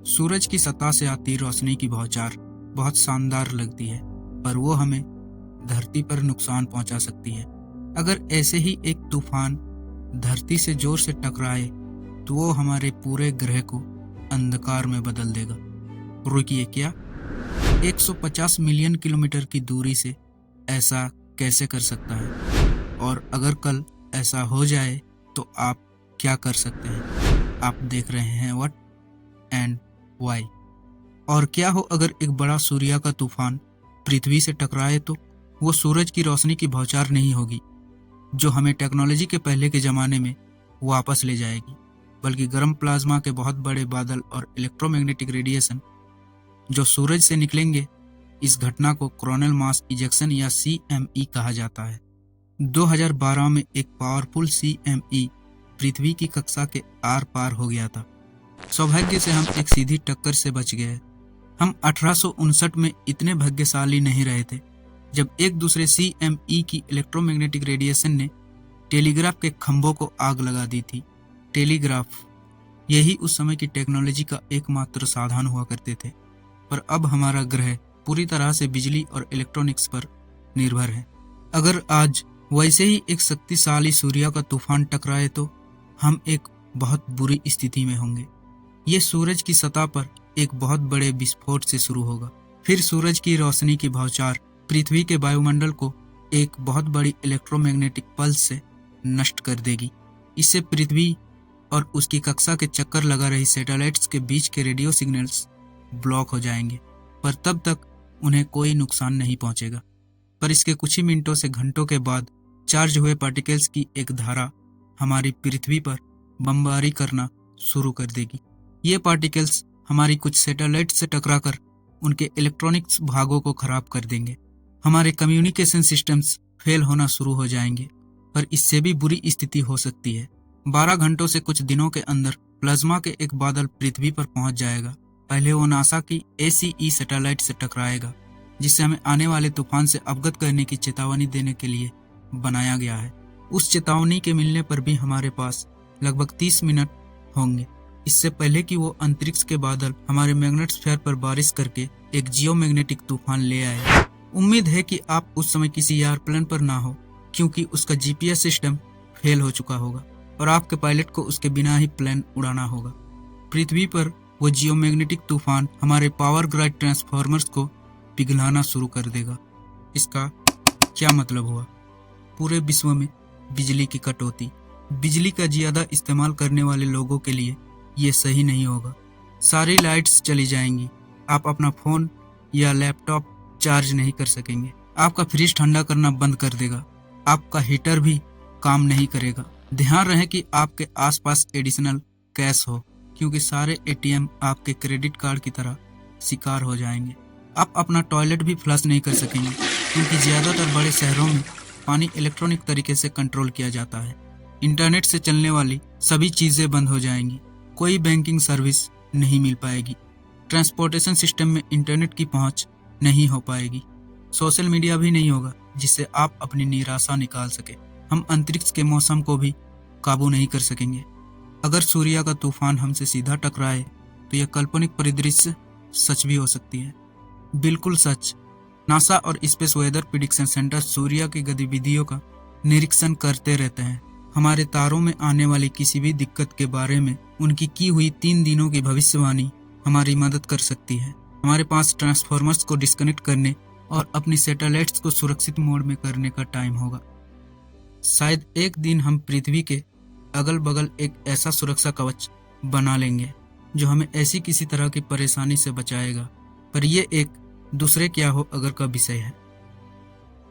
सूरज की सतह से आती रोशनी की बौछार बहुत शानदार लगती है, पर वो हमें धरती पर नुकसान पहुंचा सकती है। अगर ऐसे ही एक तूफान धरती से जोर से टकराए तो वो हमारे पूरे ग्रह को अंधकार में बदल देगा। रुकिए, क्या 150 मिलियन किलोमीटर की दूरी से ऐसा कैसे कर सकता है? और अगर कल ऐसा हो जाए तो आप क्या कर सकते हैं? आप देख रहे हैं व्हाट एंड व्हाई। और क्या हो अगर एक बड़ा सूर्य का तूफान पृथ्वी से टकराए तो वो सूरज की रोशनी की बौछार नहीं होगी जो हमें टेक्नोलॉजी के पहले के ज़माने में वापस ले जाएगी, बल्कि गर्म प्लाज्मा के बहुत बड़े बादल और इलेक्ट्रोमैग्नेटिक रेडिएशन जो सूरज से निकलेंगे। इस घटना को कोरोनल मास इजेक्शन या CME कहा जाता है। 2012 में एक पावरफुल CME पृथ्वी की कक्षा के आर पार हो गया था। सौभाग्य से हम एक सीधी टक्कर से बच गए। हम 1859 में इतने भाग्यशाली नहीं रहे थे जब एक दूसरे CME की इलेक्ट्रोमैग्नेटिक रेडिएशन ने टेलीग्राफ के खंभों को आग लगा दी थी। टेलीग्राफ यही उस समय की टेक्नोलॉजी का एकमात्र साधन हुआ करते थे, पर अब हमारा ग्रह पूरी तरह से बिजली और इलेक्ट्रॉनिक्स पर निर्भर है। अगर आज वैसे ही एक शक्तिशाली सूर्य का तूफान टकराए तो हम एक बहुत बुरी स्थिति में होंगे। ये सूरज की सतह पर एक बहुत बड़े विस्फोट से शुरू होगा, फिर सूरज की रोशनी की बौछार पृथ्वी के वायुमंडल को एक बहुत बड़ी इलेक्ट्रोमैग्नेटिक पल्स से नष्ट कर देगी। इससे पृथ्वी और उसकी कक्षा के चक्कर लगा रही सैटेलाइट्स के बीच के रेडियो सिग्नल्स ब्लॉक हो जाएंगे, पर तब तक उन्हें कोई नुकसान नहीं पहुंचेगा। पर इसके कुछ ही मिनटों से घंटों के बाद चार्ज हुए पार्टिकल्स की एक धारा हमारी पृथ्वी पर बमबारी करना शुरू कर देगी। ये पार्टिकल्स हमारी कुछ सैटेलाइट से टकराकर उनके इलेक्ट्रॉनिक्स भागों को खराब कर देंगे। हमारे कम्युनिकेशन सिस्टम्स फेल होना शुरू हो जाएंगे, पर इससे भी बुरी स्थिति हो सकती है। 12 घंटों से कुछ दिनों के अंदर प्लाज्मा के एक बादल पृथ्वी पर पहुंच जाएगा। पहले वो नासा की ACE सैटेलाइट से टकराएगा, जिससे हमें आने वाले तूफान से अवगत करने की चेतावनी देने के लिए बनाया गया है। उस चेतावनी के मिलने पर भी हमारे पास लगभग 30 मिनट होंगे, इससे पहले कि वो अंतरिक्ष के बादल हमारे मैग्नेटोस्फीयर पर बारिश करके एक जियोमैग्नेटिक तूफान ले आए। उम्मीद है कि आप उस समय किसी एयरप्लेन पर ना हो, क्योंकि उसका GPS सिस्टम फेल हो चुका होगा और आपके पायलट को उसके बिना ही प्लेन उड़ाना होगा। पृथ्वी पर वो जियोमैग्नेटिक तूफान हमारे पावर ग्रिड ट्रांसफार्मर्स को पिघलाना शुरू कर देगा। इसका क्या मतलब हुआ? पूरे विश्व में बिजली की कटौती। बिजली का ज्यादा इस्तेमाल करने वाले लोगों के लिए ये सही नहीं होगा। सारी लाइट्स चली जाएंगी, आप अपना फोन या लैपटॉप चार्ज नहीं कर सकेंगे, आपका फ्रिज ठंडा करना बंद कर देगा, आपका हीटर भी काम नहीं करेगा। ध्यान रहे कि आपके आसपास एडिशनल कैश हो, क्योंकि सारे ATM आपके क्रेडिट कार्ड की तरह शिकार हो जाएंगे। आप अपना टॉयलेट भी फ्लश नहीं कर सकेंगे, क्योंकि ज़्यादातर बड़े शहरों में पानी इलेक्ट्रॉनिक तरीके से कंट्रोल किया जाता है। इंटरनेट से चलने वाली सभी चीज़ें बंद हो जाएंगी, कोई बैंकिंग सर्विस नहीं मिल पाएगी, ट्रांसपोर्टेशन सिस्टम में इंटरनेट की पहुंच नहीं हो पाएगी, सोशल मीडिया भी नहीं होगा जिससे आप अपनी निराशा निकाल सके। हम अंतरिक्ष के मौसम को भी काबू नहीं कर सकेंगे। अगर सूर्य का तूफान हमसे सीधा टकराए तो यह काल्पनिक परिदृश्य सच भी हो सकती है। बिल्कुल सच। नासा और स्पेस वेदर प्रिडिक्शन सेंटर सूर्य की गतिविधियों का निरीक्षण करते रहते हैं। हमारे तारों में आने वाली किसी भी दिक्कत के बारे में उनकी की हुई 3 दिनों की भविष्यवाणी हमारी मदद कर सकती है। हमारे पास ट्रांसफॉर्मर्स को डिस्कनेक्ट करने और अपनी सैटेलाइट्स को सुरक्षित मोड में करने का टाइम होगा। शायद एक दिन हम पृथ्वी के अगल बगल एक ऐसा सुरक्षा कवच बना लेंगे जो हमें ऐसी किसी तरह की परेशानी से बचाएगा, पर यह एक दूसरे क्या हो अगर का विषय है।